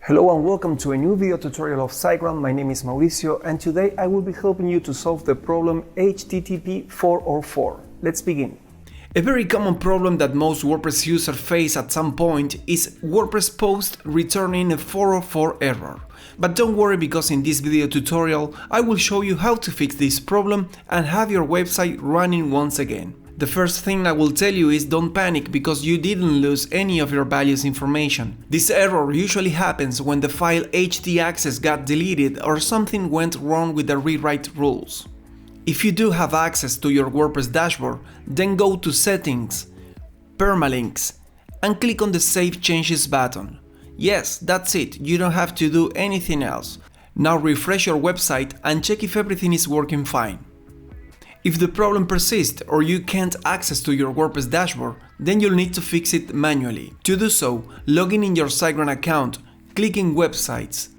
Hello and welcome to a new video tutorial of SiteGround. My name is Mauricio and today I will be helping you to solve the problem HTTP 404. Let's begin. A very common problem that most WordPress users face at some point is WordPress post returning a 404 error. But don't worry, because in this video tutorial I will show you how to fix this problem and have your website running once again. The first thing I will tell you is don't panic, because you didn't lose any of your values information. This error usually happens when the file htaccess got deleted or something went wrong with the rewrite rules. If you do have access to your WordPress dashboard, then go to Settings, Permalinks, and click on the Save Changes button. Yes, that's it, you don't have to do anything else. Now refresh your website and check if everything is working fine. If the problem persists or you can't access to your WordPress dashboard, then you'll need to fix it manually. To do so, log in your SiteGround account, click in Websites,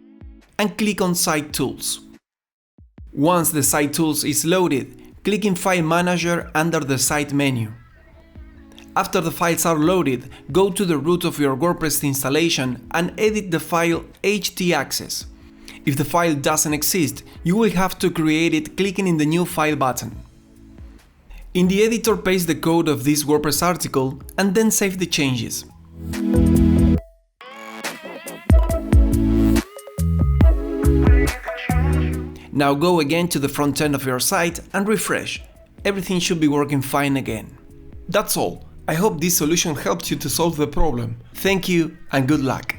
and click on Site Tools. Once the Site Tools is loaded, click in File Manager under the Site menu. After the files are loaded, go to the root of your WordPress installation and edit the file htaccess. If the file doesn't exist, you will have to create it clicking in the New File button. In the editor, paste the code of this WordPress article and then save the changes. Now go again to the front end of your site and refresh. Everything should be working fine again. That's all. I hope this solution helped you to solve the problem. Thank you and good luck.